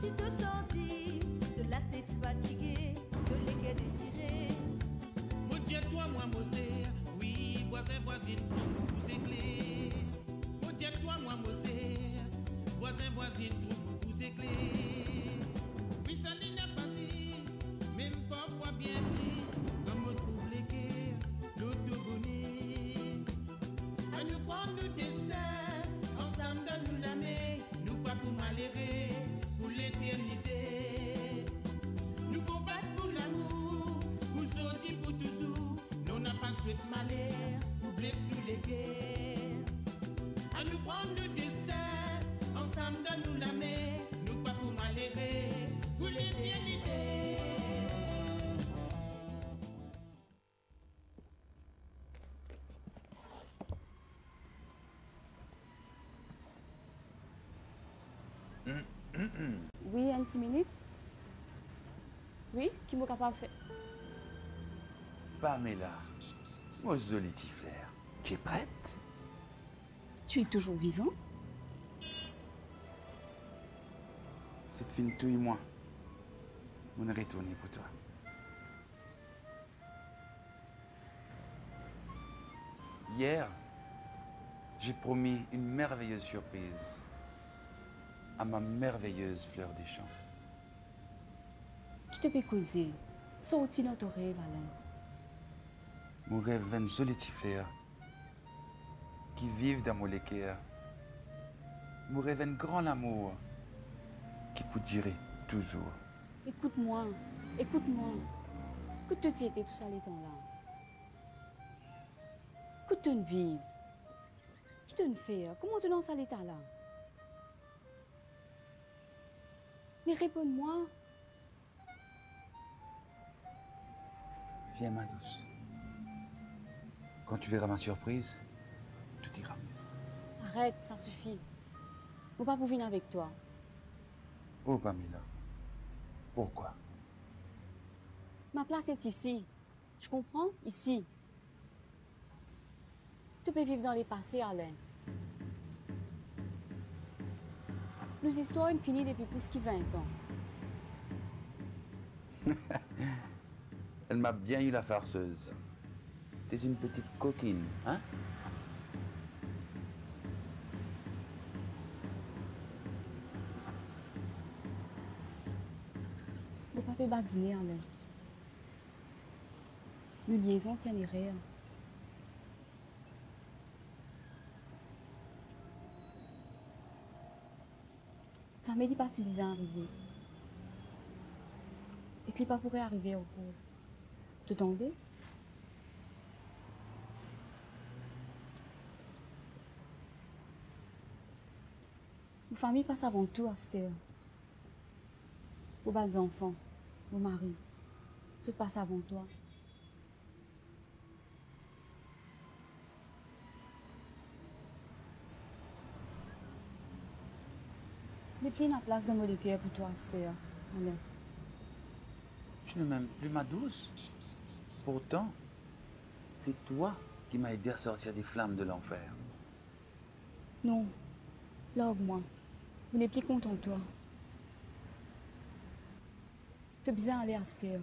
tu te sentis de la tête fatiguée, de l'équerre désirée. Mon Dieu, toi, moi, Mosé, oui, voisin, voisine, trouve beaucoup éclairs. Mon Dieu, toi, moi, Mosé, voisin, voisine, trouve beaucoup éclairs. Oui, ça n'est pas si, même parfois bien triste, comme on trouve l'équerre, l'autobonnet. À nous prendre le destin, ensemble donne-nous la main, nous pas pour malheureux, pour l'éternité. Nous combattre pour l'amour, pour sortir pour toujours, nous n'a pas souhaité malheur, pour blesser les guerres. À nous prendre le destin, ensemble donne-nous la main, nous pas pour malheureux, pour l'éternité. Oui, un petit minute. Oui, qui m'a capable de faire? Pamela, mon joli petit frère, tu es prête? Tu es toujours vivant? Cette fine tout et moi, on est retourné pour toi. Hier, j'ai promis une merveilleuse surprise à ma merveilleuse fleur des champs. Qui te peut causer? Sorti dans ton rêve, Alain. Mon rêve d'un joli petit frère qui vive dans mon équerre. Mon rêve d'un grand amour qui peut durer toujours. Écoute-moi, écoute-moi. Que te tiétais tout ça les temps-là? Que tu ne vives? Qui te ne fait? Comment tu es dans cet état-là? Mais réponds-moi. Viens, ma douce. Quand tu verras ma surprise, tout ira mieux. Arrête, ça suffit. Je ne peux pas venir avec toi. Oh, Pamela. Pourquoi? Ma place est ici. Tu comprends? Ici. Tu peux vivre dans les passés, Alain. Nos histoires ont fini depuis plus de 20 ans. Elle m'a bien eu la farceuse. T'es une petite coquine, hein? Le papa va dîner, Alain. Nos liaisons tiennent rire. Ça m'a dit parti bizarre arriver. Et qu'il pas pourrait arriver au cours. Tu t'entendais? Nos familles passent avant tout à cette heure. Vos bas enfants, vos maris, se passent avant toi. Les pieds en place de mon cœur pour toi à cette heure. Allez. Tu ne m'aimes plus, ma douce. Pourtant, c'est toi qui m'as aidé à sortir des flammes de l'enfer. Non, là, moi, vous n'êtes plus content de toi. Tu es bien allé à cette heure.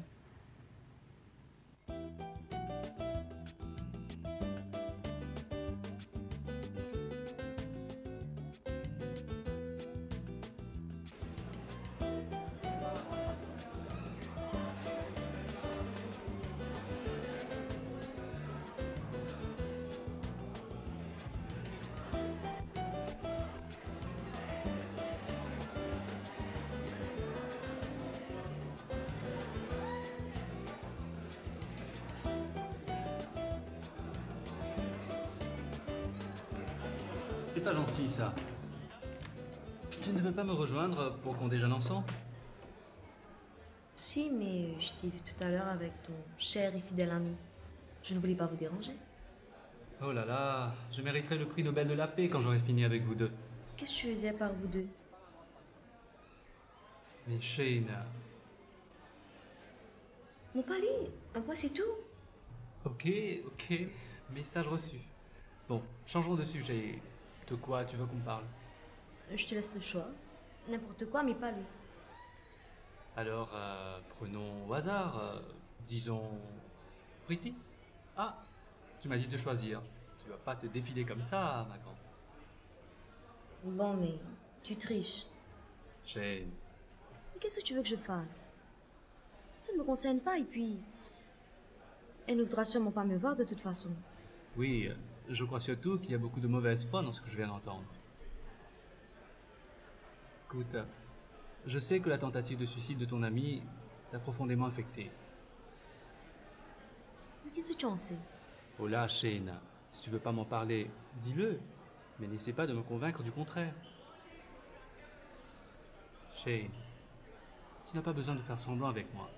C'est pas gentil, ça. Tu ne veux pas me rejoindre pour qu'on déjeune ensemble? Si, mais je t'ai vu tout à l'heure avec ton cher et fidèle ami. Je ne voulais pas vous déranger. Oh là là, je mériterai le prix Nobel de la paix quand j'aurai fini avec vous deux. Qu'est-ce que tu faisais par vous deux? Mais Shayna... Mon palais, un point c'est tout. Ok, message reçu. Bon, changeons de sujet. De quoi tu veux qu'on parle? Je te laisse le choix. N'importe quoi, mais pas lui. Alors, prenons au hasard, disons Pretty. Ah, tu m'as dit de choisir. Tu vas pas te défiler comme ça, ma grande. Bon, mais tu triches. Shane, Mais qu'est-ce que tu veux que je fasse? Ça ne me concerne pas et puis... Elle ne voudra sûrement pas me voir de toute façon. oui, je crois surtout qu'il y a beaucoup de mauvaise foi dans ce que je viens d'entendre. Écoute, je sais que la tentative de suicide de ton ami t'a profondément affecté. Mais qu'est-ce que tu en sais? Oh là, Shane, si tu veux pas m'en parler, dis-le, mais n'essaie pas de me convaincre du contraire. Shane, tu n'as pas besoin de faire semblant avec moi.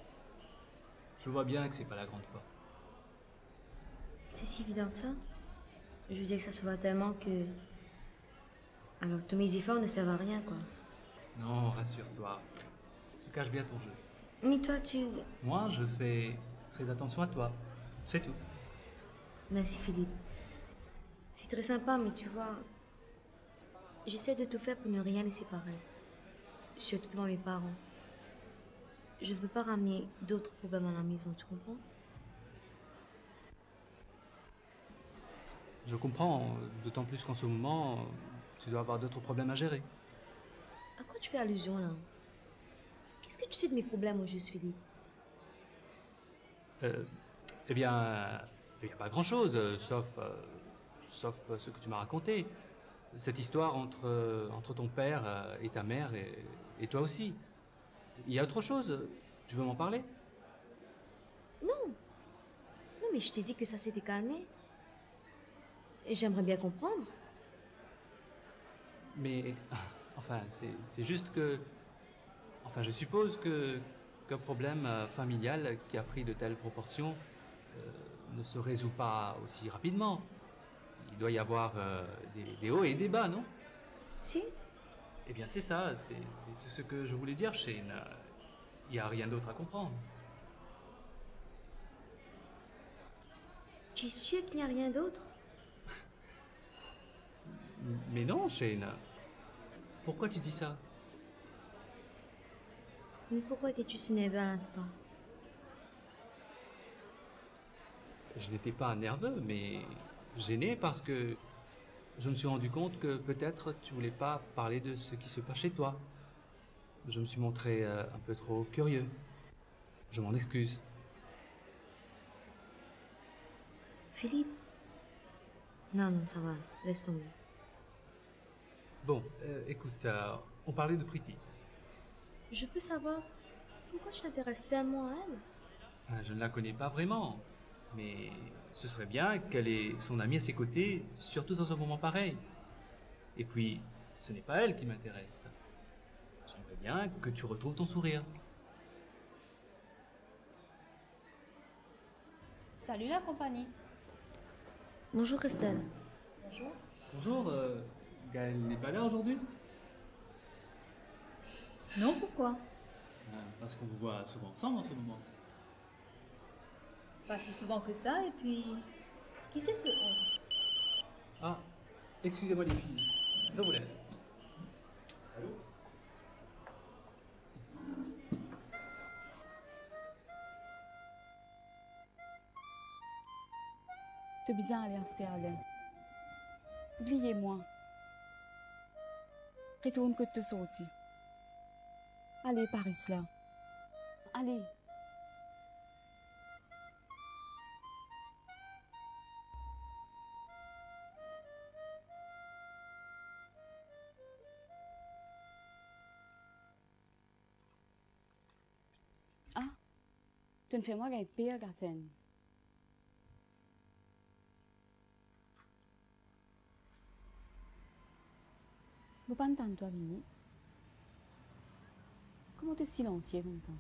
Je vois bien que c'est pas la grande foi. C'est si évident que ça? Je veux dire que ça se voit tellement que... Alors tous mes efforts ne servent à rien, quoi. Non, rassure-toi, tu caches bien ton jeu. Mais toi, tu... Moi, je fais très attention à toi, c'est tout. Merci, Philippe. C'est très sympa, mais tu vois... J'essaie de tout faire pour ne rien laisser paraître. Surtout devant mes parents. Je ne veux pas ramener d'autres problèmes à la maison, tu comprends? Je comprends, d'autant plus qu'en ce moment, tu dois avoir d'autres problèmes à gérer. À quoi tu fais allusion, là? Qu'est-ce que tu sais de mes problèmes au juste, Philippe? Eh bien, pas grand-chose, sauf ce que tu m'as raconté. Cette histoire entre ton père et ta mère et toi aussi. Il y a autre chose, tu veux m'en parler? Non. Non, mais je t'ai dit que ça s'était calmé. Et j'aimerais bien comprendre. Mais, enfin, c'est juste que... Enfin, je suppose qu'un problème familial qui a pris de telles proportions ne se résout pas aussi rapidement. Il doit y avoir des hauts et des bas, non? Si? Eh bien, c'est ça, c'est ce que je voulais dire, Shane. Il n'y a rien d'autre à comprendre. Tu es sûr qu'il n'y a rien d'autre? Mais non, Shane. Pourquoi tu dis ça? Mais pourquoi étais-tu si nerveux à l'instant? Je n'étais pas nerveux, mais gêné parce que je me suis rendu compte que peut-être tu voulais pas parler de ce qui se passe chez toi. Je me suis montré un peu trop curieux. Je m'en excuse. Philippe? Non, non, ça va. Laisse tomber. Bon, écoute, on parlait de Pretty. Je peux savoir pourquoi tu t'intéresses tellement à elle? Enfin, je ne la connais pas vraiment, mais ce serait bien qu'elle ait son amie à ses côtés, surtout dans un moment pareil. Et puis, ce n'est pas elle qui m'intéresse. J'aimerais bien que tu retrouves ton sourire. Salut la compagnie. Bonjour, Estelle. Bonjour. Bonjour, Gaël n'est pas là aujourd'hui? Non, pourquoi? Parce qu'on vous voit souvent ensemble en ce moment. Pas si souvent que ça, et puis... Qui c'est ce on? Ah, excusez-moi les filles, je vous laisse. Allô? Te bizarre aller à Sterling. Oubliez-moi. Retourne que te sorti. Allez, Paris là. Allez. Ah, tu ne fais moi gagner pire, Garcène. Vous pas entendre toi, Vini. Comment te silencier comme ça?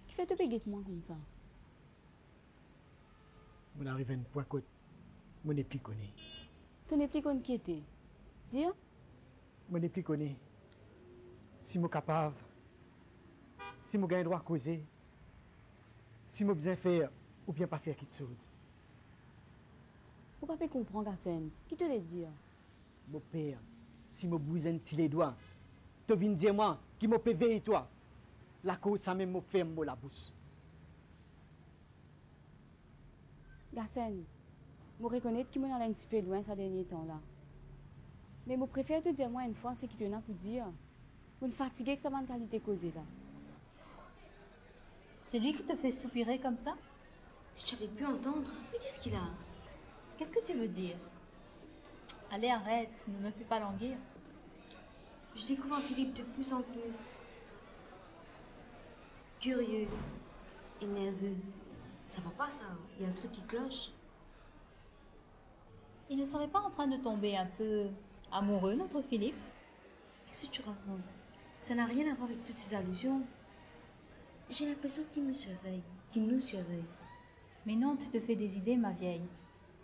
Qui fait te péguer de moi comme ça? On arrive à une point côte. Mon n'est plus connu. Tu n'es plus inquiété. Dire? Mon n'est plus connu. Si je suis capable, si je gagne droit à causer, si je bien faire ou bien pas faire quelque chose. Pourquoi pas comprendre, Garcène? Qui te l'a dit? Mon père, Si je bouge les doigts, tu viens dire moi qui m'a fait veiller toi. La cause, ça même m'a fait la bouche. Garcène, je reconnais que je suis un petit peu loin ces derniers temps-là. Mais je préfère te dire moi une fois ce que tu as pour dire. Je suis fatiguée que ça m'a qualité causée là. C'est lui qui te fait soupirer comme ça? Si tu avais pu entendre, mais qu'est-ce qu'il a? Qu'est-ce que tu veux dire? Allez, arrête, ne me fais pas languir. Je découvre Philippe de plus en plus curieux et nerveux. Ça va pas ça, il y a un truc qui cloche. Il ne serait pas en train de tomber un peu amoureux, notre Philippe? Qu'est-ce que tu racontes? Ça n'a rien à voir avec toutes ces allusions. J'ai l'impression qu'il me surveille, qu'il nous surveille. Mais non, tu te fais des idées, ma vieille.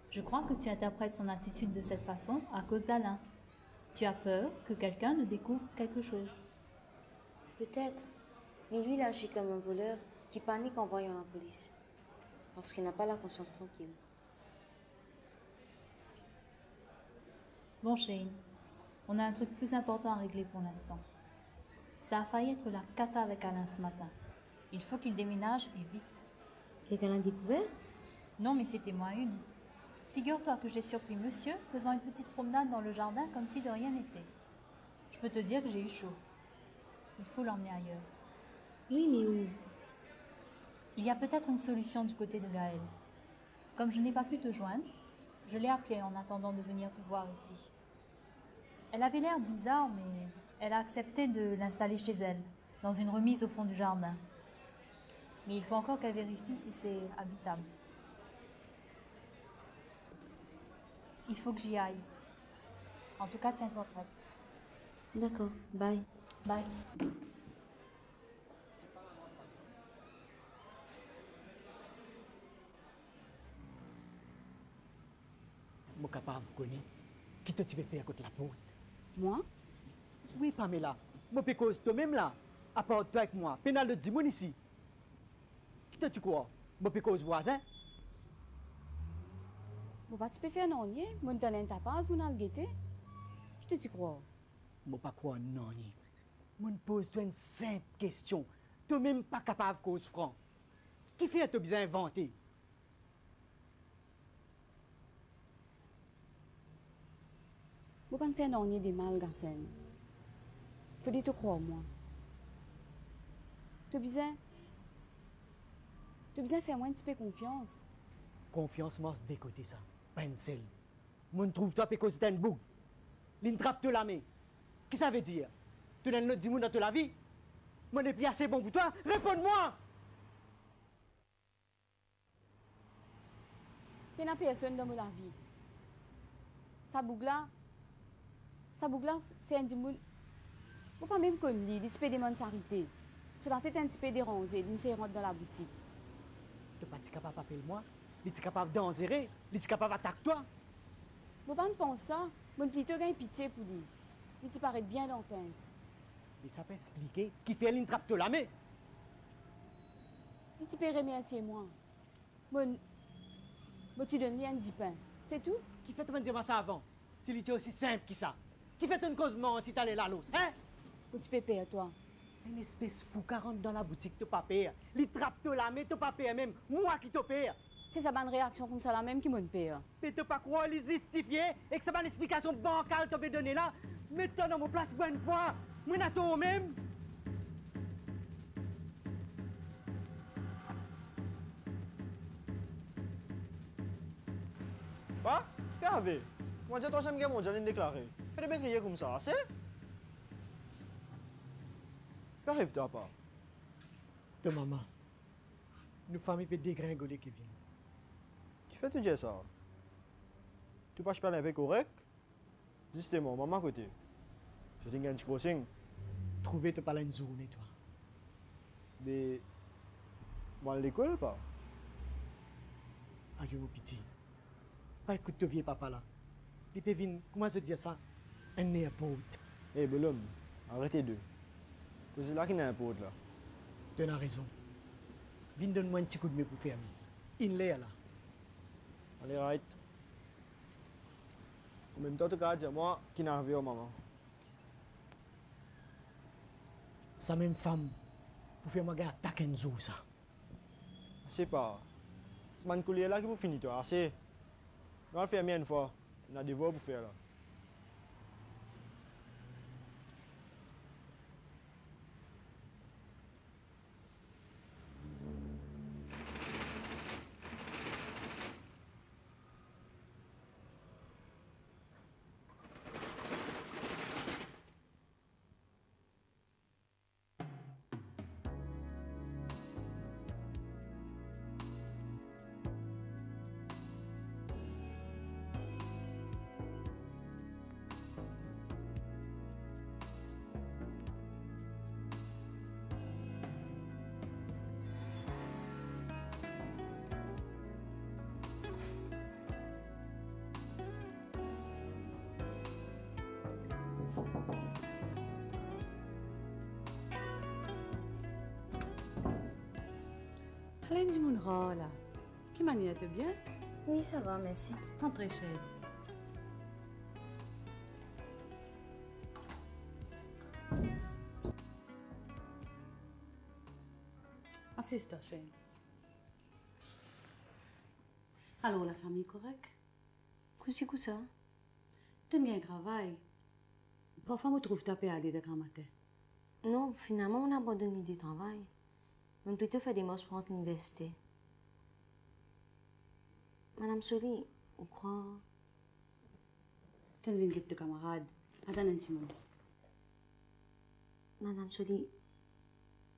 Je crois que tu interprètes son attitude de cette façon à cause d'Alain. Tu as peur que quelqu'un ne découvre quelque chose. Peut-être, mais lui il agit comme un voleur qui panique en voyant la police. Parce qu'il n'a pas la conscience tranquille. Bon, Shane, on a un truc plus important à régler pour l'instant. Ça a failli être la cata avec Alain ce matin. Il faut qu'il déménage et vite. Quelqu'un l'a découvert? Non, mais c'était moi une. Figure-toi que j'ai surpris monsieur faisant une petite promenade dans le jardin comme si de rien n'était. Je peux te dire que j'ai eu chaud. Il faut l'emmener ailleurs. Oui, mais où? Il y a peut-être une solution du côté de Gaël. Comme je n'ai pas pu te joindre, je l'ai appelée en attendant de venir te voir ici. Elle avait l'air bizarre, mais elle a accepté de l'installer chez elle, dans une remise au fond du jardin. Mais il faut encore qu'elle vérifie si c'est habitable. Il faut que j'y aille. En tout cas, tiens-toi prête. D'accord, bye. Bye. Je suis capable de connaître. Qui te tu veux faire contre la porte? Moi? Oui, Pamela. Je peux cause toi-même là. À part toi avec moi. Pénal de 10 moun ici. Qui te tu crois? Je peux cause voisin? Je ne peux pas faire non, je ne donne ta passe, je ne guetter. Qui te tu crois? Je ne peux pas croire non. Je pose toi une simple question. Toi-même pas capable de cause franc. Qui fait te bien inventer? Je ne peux pas faire non de mal, Garcène. Il faut que tu te crois, moi. Tu as besoin de faire moi un petit peu confiance. Confiance, moi, de côté ça. Pas une seule. Je trouve toi parce que c'est une boucle. L'une trappe te la main. Qu'est-ce que ça veut dire? Tu n'as pas dit dans ta vie? Moi, n'est plus assez bon pour toi? Réponds-moi! Il n'y a personne dans ma vie. Ça boucle là, c'est un dimoun. Je ne pas même connu, il est de mon sarité. Cela tête un petit peu dérangé, il s'est rentré dans la boutique. Tu n'es pas capable d'appeler moi? Tu es capable d'enzerer? Tu es capable d'attaquer toi? Je ne pas penser ça, je plutôt gagner pitié pour lui. Il s'y paraît bien dans le pince. Et ça peut expliquer qui fait une trappe de la main? Il t'y peut remercier moi. Je te donne un 10 pain. C'est tout? Qui fait te dire ça avant? S'il était aussi simple que ça. Qui fait une cause menti t'aller la l'os? Hein? Ou tu peux payer toi? Une espèce fou qui rentre dans la boutique, tu pas payer. Il trappe de la main, tu pas payer même. Moi qui te paye. C'est ça bonne réaction comme ça là même qui me paye. Mais tu pas croire les justifier et que c'est pas une explication bancale que tu peux donner là. Mets-toi dans mon place pour une fois. Moi n'attends même. Quoi? Qu'est-ce que tu moi, j'ai troisième guerre mondiale déclarée. Fais bien crier comme ça, c'est? Qu'arrive-toi pas? De maman. Nous famille peut dégringoler Kevin. Qui fait tu dire ça? Tu passes pas un peu correct? Justement, maman côté. Je t'ai un petit crossing. Trouver te parler une journée, toi. Mais. Moi, à l'école, pas? Adieu, mon petit. Pas écoute ton vieux papa là. Il peut venir, comment je dire ça? Un airport. Eh, bel homme, arrêtez deux. C'est là qu'il y a un pote là. Tu as raison. Viens donne-moi un petit coup de main pour faire. Il est là. Allez, right. En même temps, tu as dit à moi qu'il n'a arrivé au maman. sa même femme pour faire moi attaquer un jour ça. C'est pas. C'est man couler là qui vous finit toi, assez. On va le faire bien une fois. On a des devoirs pour faire là. Alain du Mounra, là. Qui manière de bien? Oui, ça va, merci. Rentrez chez elle. Assiste-toi, chérie. Alors, la famille correcte? Qu'est-ce que ça? T'aimes bien le travail. Parfois, je trouve tapé à aller de grand matin. Non, finalement, on a abandonné l'idée de travail. On a plutôt fait des marches pour entrer à l'université. Madame Soli, on croit... Tu viens de camarade. Attends un petit moment. Madame Soli,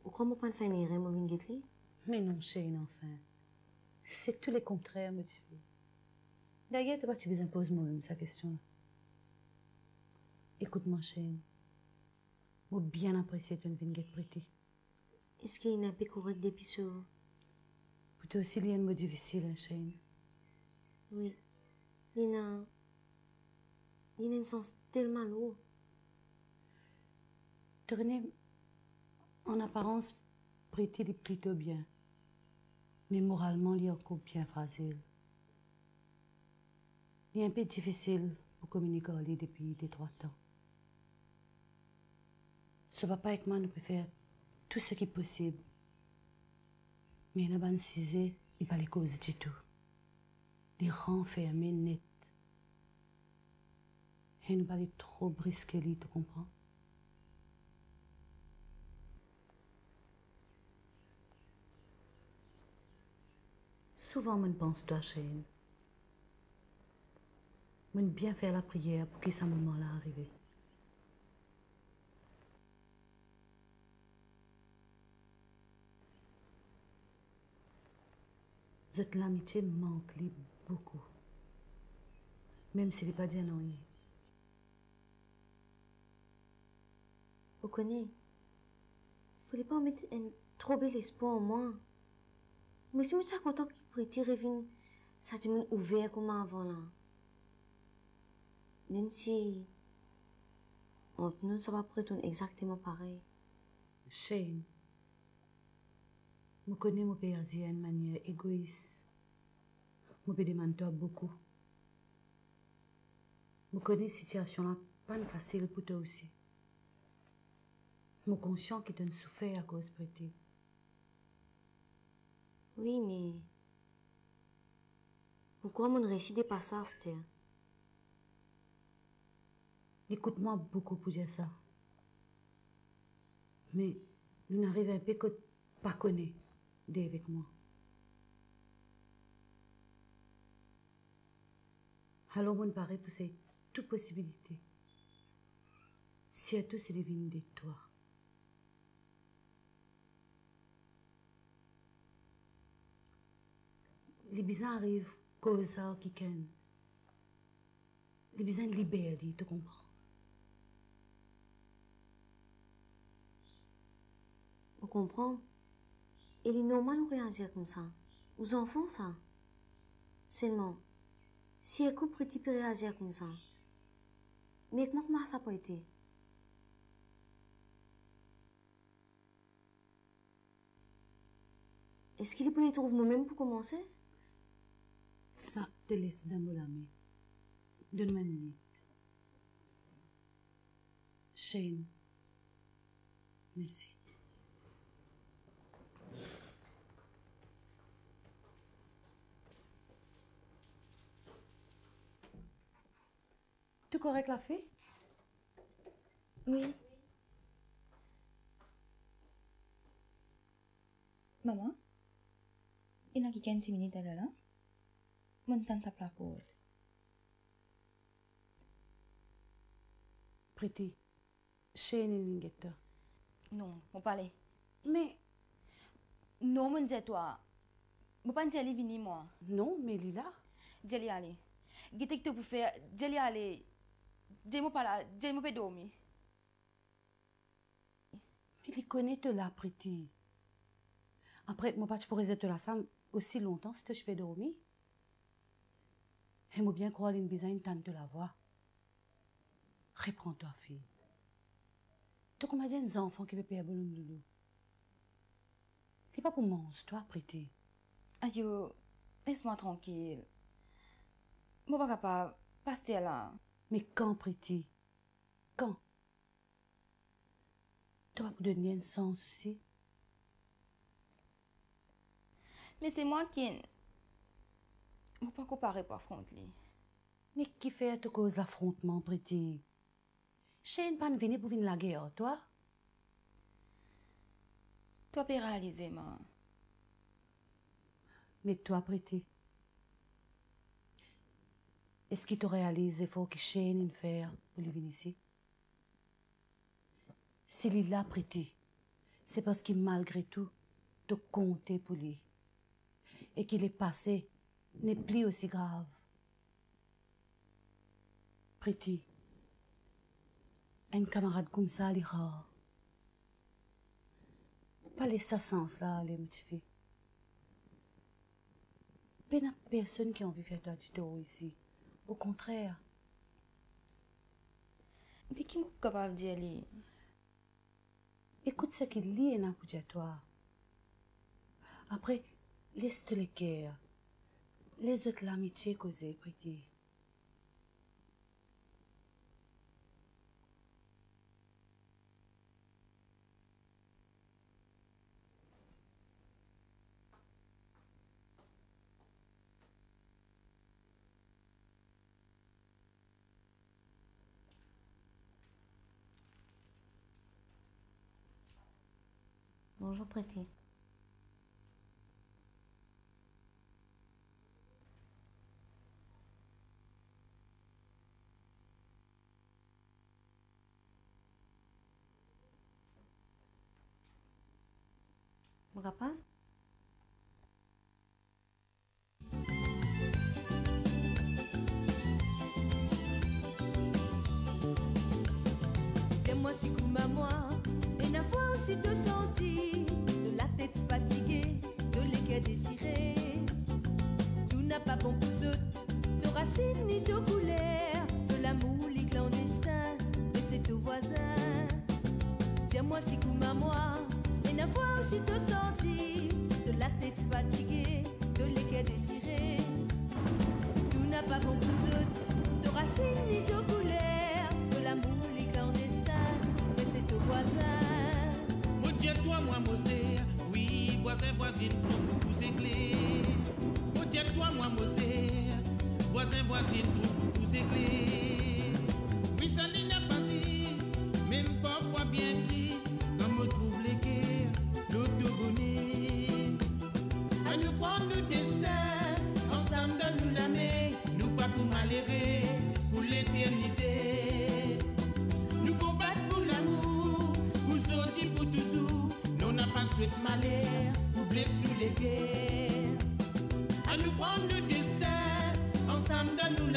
on croit que je ne peux pas faire une erreur, je viens. Mais non, chérie, enfin. C'est tout le contraire, motivé. D'ailleurs, tu vas te imposer moi-même sa question-là. Écoute-moi, chérie. J'ai bien apprécié ton vinguette prêtée. Est-ce qu'il y a un peu correct depuis ça? Pour toi aussi, il y a un mot difficile, hein, chérie. Oui. Il y a un sens tellement lourd. Tourner, en apparence, prêté est plutôt bien. Mais moralement, il est encore bien fragile. Il est un peu difficile pour communiquer avec lui depuis 2-3 ans. Ce papa avec moi, nous peut faire tout ce qui est possible. Mais il n'a pas cisé, il n'a pas les causes du tout. Il renfermé net. Et il n'a pas trop brisqué, tu comprends? Souvent, je pense toi, chérie. Je bien faire la prière pour que ce moment-là arrive. L'amitié manque beaucoup. Même s'il n'est pas dit non. Vous connaissez? Vous ne voulez pas mettre un trop bel espoir en moi. Moi aussi, je suis content que Priti revienne. Ça dit ouvert comme avant là. Même si entre nous, ça va pas être exactement pareil. Shane, je connais mon père d'une manière égoïste. Je peux demander beaucoup. Je connais la situation là, pas facile pour toi aussi. Je suis conscient que tu as souffert à cause de Priti. Oui, mais pourquoi on ne réussit pas ça, Esther? Écoute-moi beaucoup pour dire ça. Mais nous n'arrivons un peu que pas connaître avec moi. Alors, on paraît pousser toute possibilité. Surtout si les vignes de toi. Les bisons arrivent cause ça qui ken. Les bisons libèrent, tu comprends? On comprend. Il est normal de réagir comme ça. Aux enfants, ça. Seulement, si un couple petit peut réagir comme ça, mais comment ça peut être? Est-ce qu'il peut les trouver moi-même pour commencer? Ça te laisse dans mon ami. Donne-moi une minute. Shane. Merci. tout correct la fille? Oui. Maman, il y a 15 minutes là, là. Mon tante tape la porte. Pretty, Shane et Ningetta. Non, mon palais. Mais... Non, mon dis toi. Mon pas dire venir moi. Non, mais Lila. Dis aller. Qu'est-ce que tu peux faire? Dis aller. Dis-moi pas là, dis-moi pas dormir. Mais il connaît te là, Pretty. Après, moi pas tu pourrais être là ça aussi longtemps si je peux dormir. Et moi bien croire une besoin tente de la voix. Reprends-toi, fille. Tu comme des enfants qui peuvent payer bon loulou. C'est pas pour manger, toi, Pretty. Aïe, laisse-moi tranquille. Moi pas capable passer là. Mais quand, Pretty? Quand? Tu vas pour donner un sens aussi? Mais c'est moi qui... Je ne peux pas comparer pour affronter. Mais qui fait à te cause l'affrontement, Pretty? Shane pas venu pour venir la guerre, toi? Toi, peux réaliser, moi. Mais toi, Pretty, est-ce qu'il te réalise l'effort que Shane fait pour venir ici? S'il est là, Pretty, c'est parce qu'il, malgré tout, te comptait pour lui. Et qu'il est passé n'est plus aussi grave. Pretty, un camarade comme ça, il est rare. Pas les sens là, les petites filles. Il n'y a personne qui a envie de faire de ici. Au contraire. Mais qui est capable de dire? Écoute ce qu'il lit et n'a pas dit toi. Après, laisse-te les cœurs. Les autres l'amitié causer, Pretty. Bonjour, Pretty. Mon papa? Tiens-moi si coup à moi, et la fois aussi te senti de la tête fatiguée, de l'équerre désirée. Tout n'a pas bon pour autres, de racines ni de couleurs, de l'amour les clandestins, et c'est au voisin. Tiens-moi si coup à moi, et la fois aussi te senti de la tête fatiguée, de l'équerre désirée. Tout n'a pas bon pour autres, de racines ni de couleurs, de l'amour les clandestins, mais c'est au voisin. Mon Dieu, toi, moi, Mosé, oui, voisin, voisine, trouve beaucoup c'est clé. Mon Dieu, toi, moi, Mosé, voisin, voisine, trouve beaucoup c'est clé. Oui, ça n'est pas si, même parfois bien triste, comme on trouve les guerres, l'autogonie. À nous prendre le destin, ensemble donne-nous la main, nous pas pour malheureux, pour l'éternité. Nous combattre pour l'amour, pour sortir pour toujours, nous n'a pas souhaité malheur, pour blesser nous les guerres. À nous prendre le destin, ensemble donne-nous